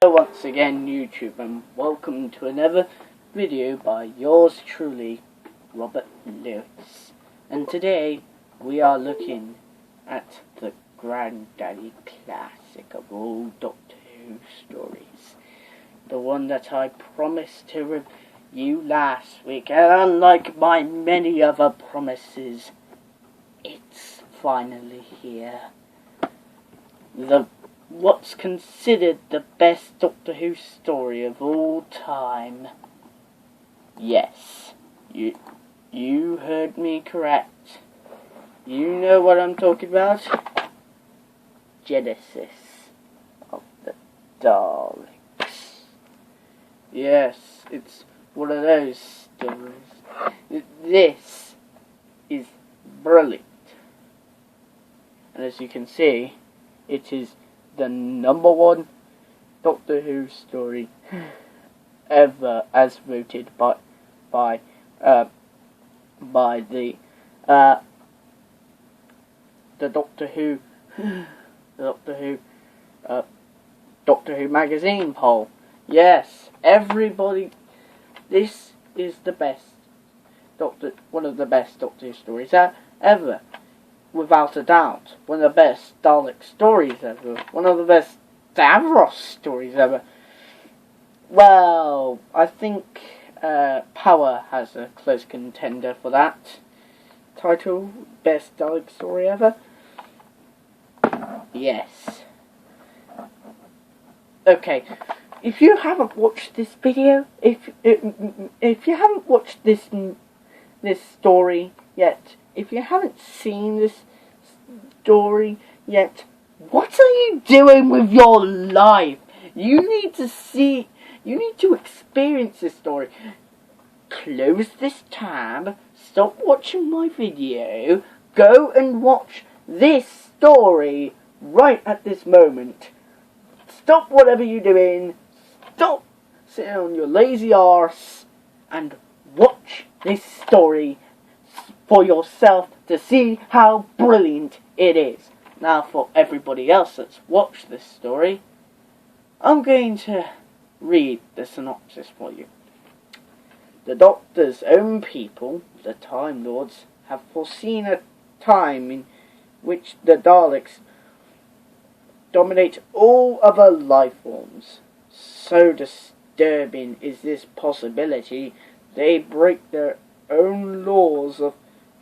Hello once again YouTube, and welcome to another video by yours truly, Robert Lewis. And today we are looking at the granddaddy classic of all Doctor Who stories. The one that I promised to review last week, and unlike my many other promises, it's finally here. What's considered the best Doctor Who story of all time. Yes, you heard me correct. You know what I'm talking about? Genesis of the Daleks. Yes, it's one of those stories. This is brilliant. And as you can see, it is the #1 Doctor Who story ever, as voted by the Doctor Who magazine poll. Yes, everybody. This is the best one of the best Doctor Who stories ever. Without a doubt, one of the best Dalek stories ever. One of the best Davros stories ever. Well, I think Power has a close contender for that title. Best Dalek story ever. Yes. Okay, if you haven't watched this video, if you haven't watched this story yet, if you haven't seen this story yet, what are you doing with your life? You need to experience this story. Close this tab, stop watching my video, go and watch this story right at this moment. Stop whatever you're doing, stop sitting on your lazy arse, and watch this story for yourself to see how brilliant it is. Now, for everybody else that's watched this story, I'm going to read the synopsis for you. The Doctor's own people, the Time Lords, have foreseen a time in which the Daleks dominate all other life forms. So disturbing is this possibility, they break their own laws of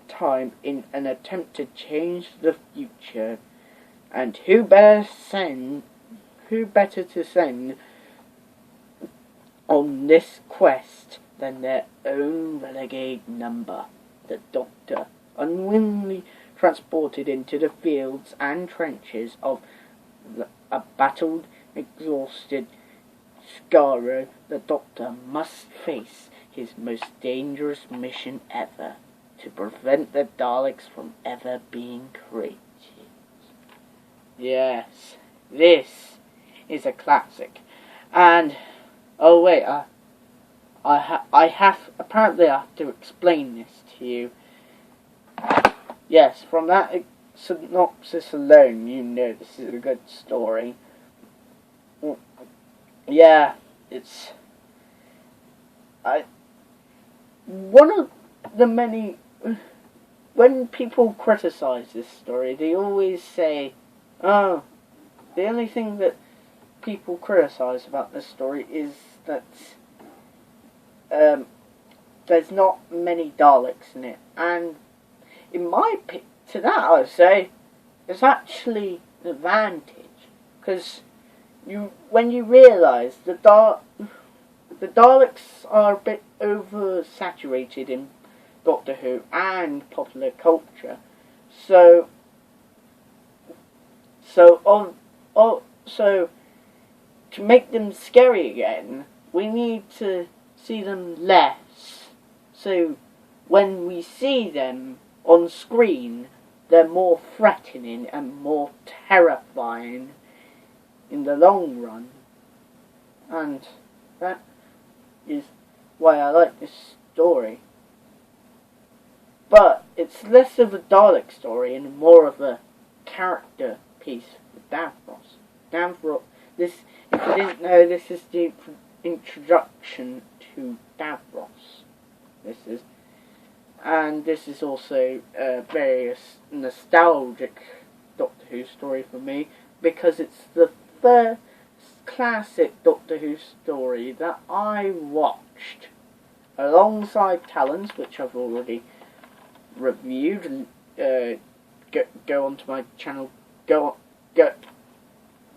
time in an attempt to change the future. And who better to send on this quest than their own renegade number, the Doctor, unwillingly transported into the fields and trenches of a battled, exhausted Skaro. The Doctor must face his most dangerous mission ever, to prevent the Daleks from ever being created. Yes, this is a classic. And oh wait, I have to explain this to you. Yes, from that synopsis alone, you know this is a good story. Yeah, it's one of the many. When people criticize this story, they always say, "Oh, the only thing that people criticize about this story is that there's not many Daleks in it." And in my to that, I would say it's actually an advantage, because when you realise the Daleks are a bit oversaturated in Doctor Who and popular culture, so to make them scary again, we need to see them less. So when we see them on screen, they're more threatening and more terrifying in the long run, and that is why I like this story. But it's less of a Dalek story and more of a character piece for Davros. This, if you didn't know, this is the introduction to Davros. And this is also a very nostalgic Doctor Who story for me, because it's the first classic Doctor Who story that I watched alongside Talons, which I've already reviewed. Go onto my channel, go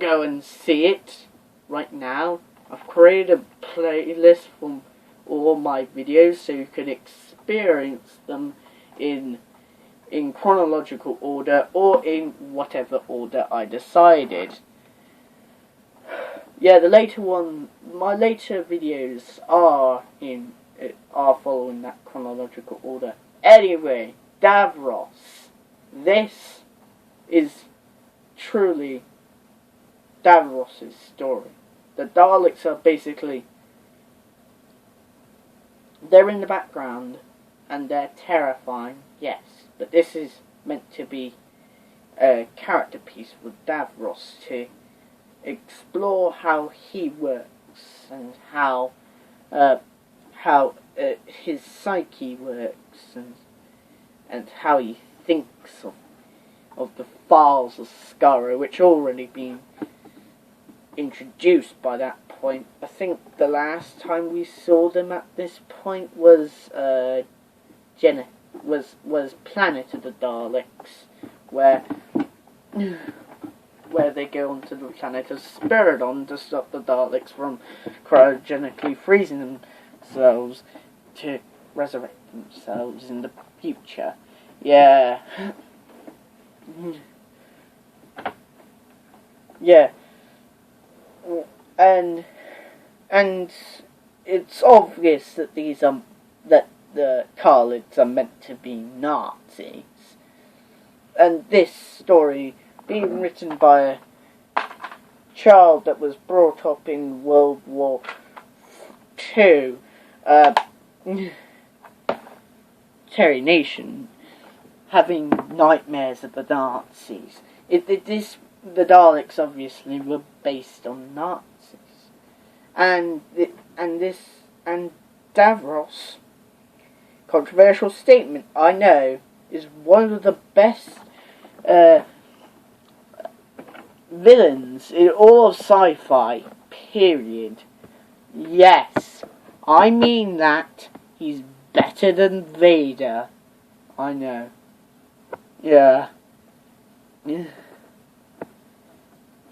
and see it right now. I've created a playlist from all my videos so you can experience them in chronological order or in whatever order I decided. Yeah, my later videos are following that chronological order. Anyway, Davros. This is truly Davros' story. The Daleks are basically, they're in the background and they're terrifying, yes, but this is meant to be a character piece for Davros to explore how he works and how his psyche works and how he thinks of the files of Skaro, which already been introduced by that point. I think the last time we saw them at this point was Planet of the Daleks, where they go onto the planet of Spiridon to stop the Daleks from cryogenically freezing themselves to resurrect themselves in the future. Yeah. Yeah. And it's obvious that that the Carlids are meant to be Nazis. And this story being written by a child that was brought up in World War II, Terry Nation, having nightmares of the Nazis. The Daleks obviously were based on Nazis, and Davros, controversial statement, I know, is one of the best villains in all of sci-fi. Period. Yes, I mean that. He's better than Vader. I know. Yeah. There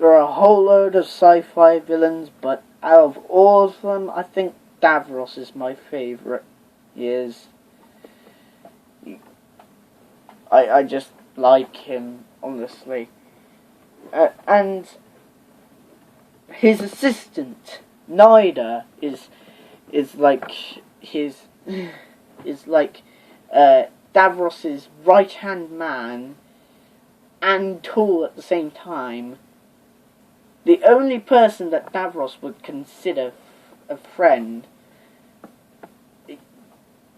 are a whole load of sci-fi villains, but out of all of them, I think Davros is my favourite. He is. I just like him, honestly. And his assistant, Nida, is like Davros's right-hand man and tool at the same time. The only person that Davros would consider a friend,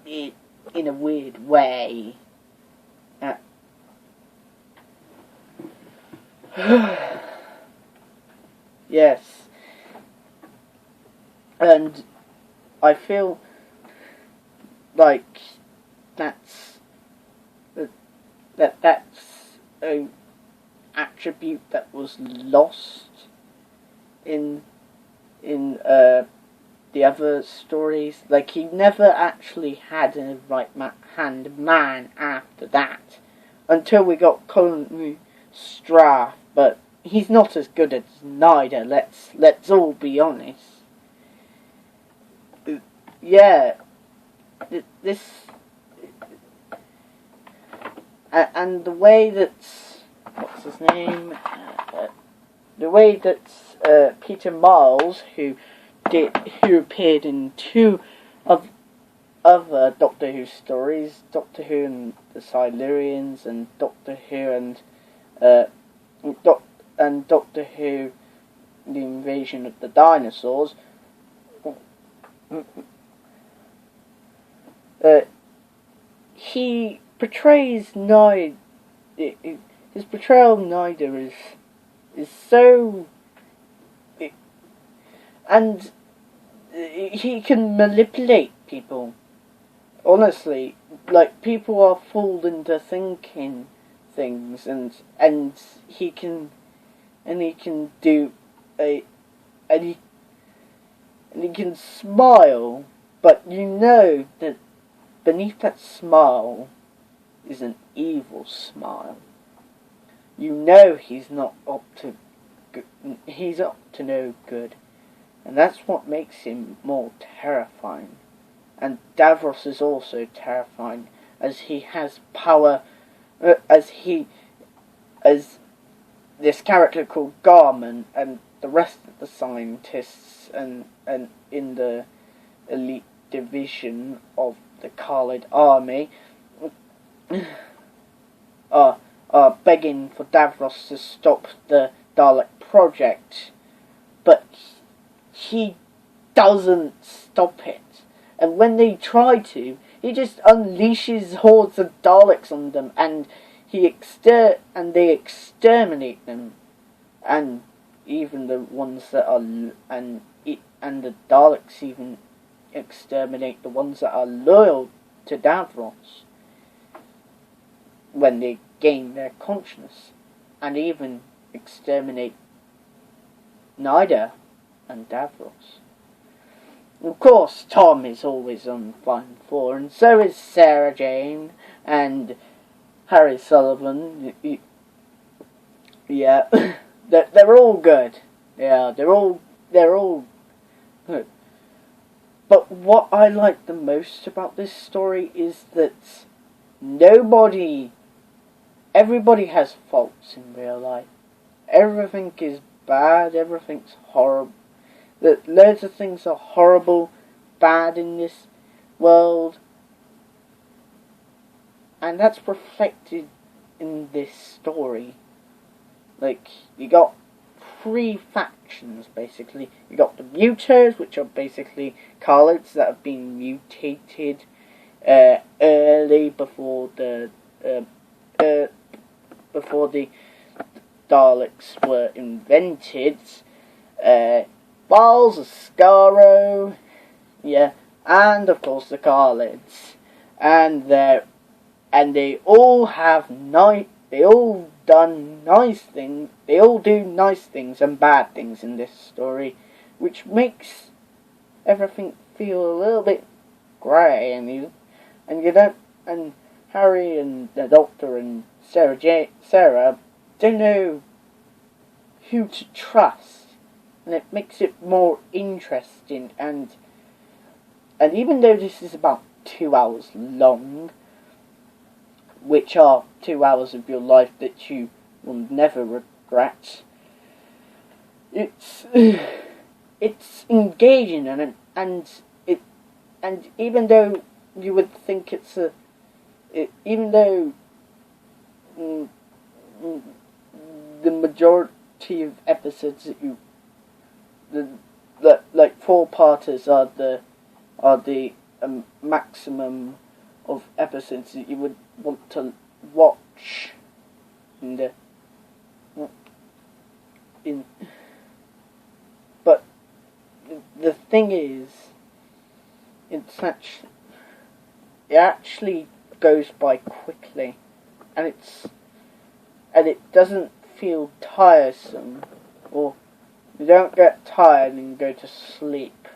in a weird way. Yes. And I feel like that's an attribute that was lost in the other stories. Like, he never actually had a right-hand man after that, until we got Colin Strath, but he's not as good as Nida, let's all be honest. Yeah, this... and the way that... what's his name? The way that Peter Miles, who appeared in two of other Doctor Who stories, Doctor Who and the Silurians, and Doctor Who and Doctor Who, the Invasion of the Dinosaurs. He portrays Nida. His portrayal of Nida is so and he can manipulate people. Honestly, like, people are fooled into thinking things, and he can do a and he can smile, but you know that beneath that smile is an evil smile. You know he's not up to he's up to no good, and that's what makes him more terrifying. And Davros is also terrifying, as he has power, as this character called Garman and the rest of the scientists and in the elite division of the Khalid army are begging for Davros to stop the Dalek project, but he doesn't stop it. And when they try to, he just unleashes hordes of Daleks on them, and they exterminate them, and even the ones that are and the Daleks even exterminate the ones that are loyal to Davros when they gain their consciousness, and even exterminate Nida and Davros. Of course, Tom is always on fine for, and so is Sarah Jane and Harry Sullivan. Yeah, they're all good. Yeah, they're all good. But what I like the most about this story is that everybody has faults in real life. Everything is bad. Everything's horrible. That loads of things are horrible, bad in this world, and that's reflected in this story. Like, you got three factions, basically. You got the Mutos, which are basically Khalids that have been mutated early before the Daleks were invented. Balls, Ascaro, yeah, and of course the Khalids, and they all have they all do nice things and bad things in this story, which makes everything feel a little bit grey, and Harry and the Doctor and Sarah don't know who to trust. And it makes it more interesting, and even though this is about 2 hours long, which are 2 hours of your life that you will never regret, it's engaging, and even though you would think even though the majority of episodes that like 4-parters are the maximum of episodes that you would want to watch but the thing is, it actually goes by quickly, and it doesn't feel tiresome, or you don't get tired and go to sleep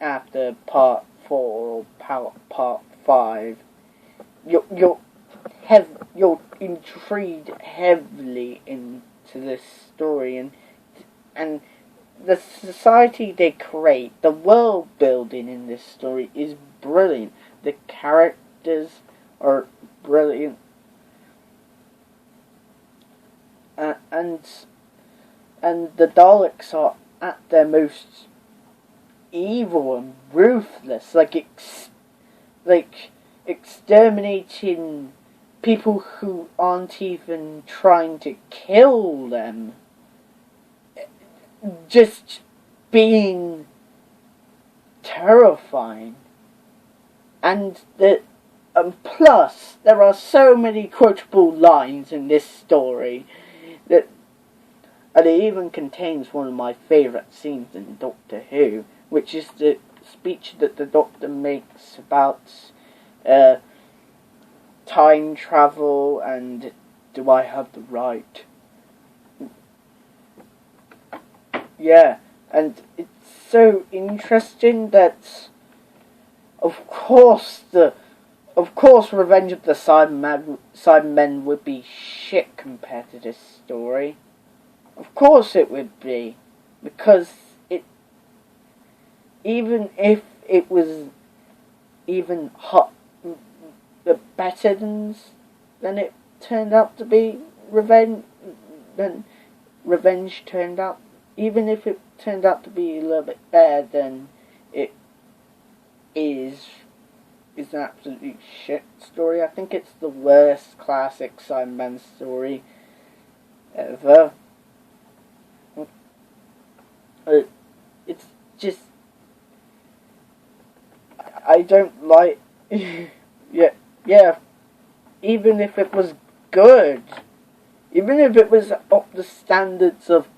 after part 4 or part 5. You're intrigued heavily into this story, and the society they create, the world building in this story is brilliant. The characters are brilliant. And the Daleks are at their most evil and ruthless, like exterminating people who aren't even trying to kill them. Just being terrifying. And plus, there are so many quotable lines in this story And it even contains one of my favourite scenes in Doctor Who, which is the speech that the Doctor makes about time travel and do I have the right. Yeah, and it's so interesting that of course Revenge of the Cybermen would be shit compared to this story. Of course it would be, because even if it was even better than it turned out to be, Revenge turned out, even if it turned out to be a little bit better than it is an absolutely shit story. I think it's the worst classic Cyberman story ever. It's just, I don't like, yeah, even if it was good, even if it was up the standards of,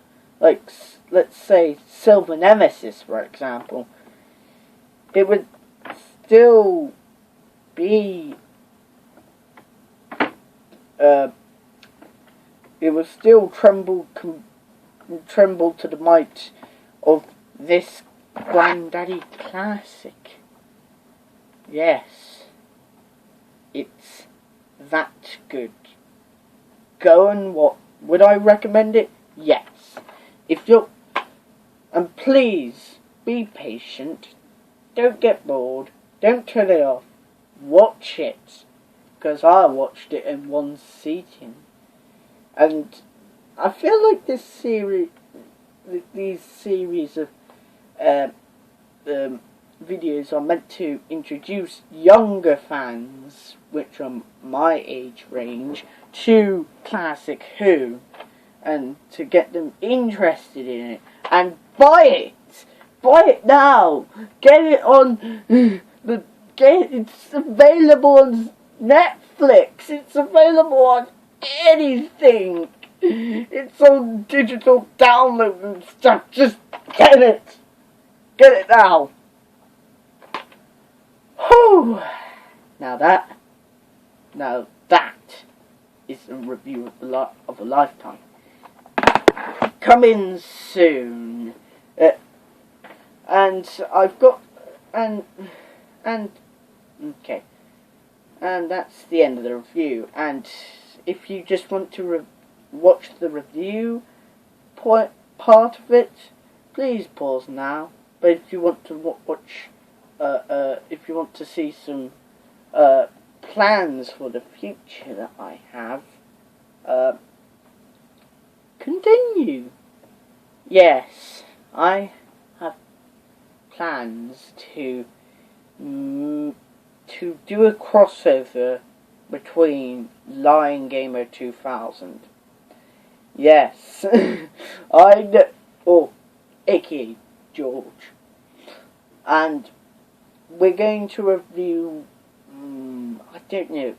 like, let's say, Silver Nemesis, for example, it would still be, it would still tremble to the might of this granddaddy classic. Yes, it's that good. Go and what? Would I recommend it? Yes. If you're, and please be patient. Don't get bored. Don't turn it off. Watch it, because I watched it in one sitting, and I feel like these series of videos are meant to introduce younger fans, which are my age range, to classic Who, and to get them interested in it, and buy it now, get it on it's available on Netflix, it's available on anything, it's on digital download and stuff. Just get it now. Whew. Now that is a review of a lifetime. Coming soon. And I've got, and okay, and that's the end of the review. And if you just want to watch the review part of it, please pause now. But if you want to watch, if you want to see some plans for the future that I have, continue. Yes, I have plans to do a crossover between Lion Gamer 2000. Yes, I know, aka George, and we're going to review. I don't know.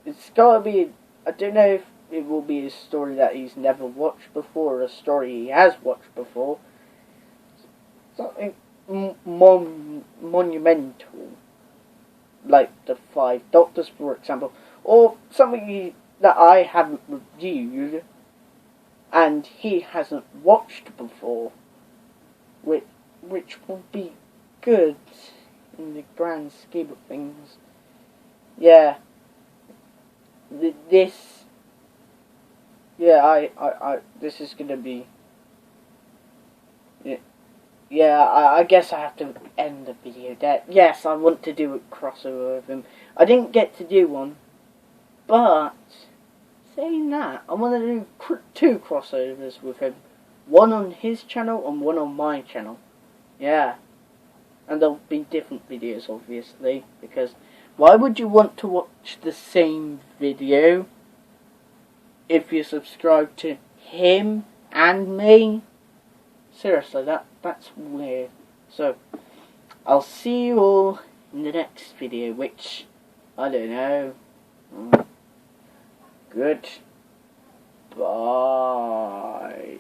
It's gotta be. I don't know if it will be a story that he's never watched before, or a story he has watched before. Something monumental, like the Five Doctors, for example, or something that I haven't reviewed and he hasn't watched before, which will be good in the grand scheme of things. Yeah, this is gonna be. Yeah, I guess I have to end the video there. Yes, I want to do a crossover with him. I didn't get to do one, but saying that, I want to do two crossovers with him. One on his channel and one on my channel. Yeah. And there'll be different videos, obviously, because why would you want to watch the same video if you subscribe to him and me? Seriously, that's weird. So, I'll see you all in the next video, which, I don't know. Good Bye.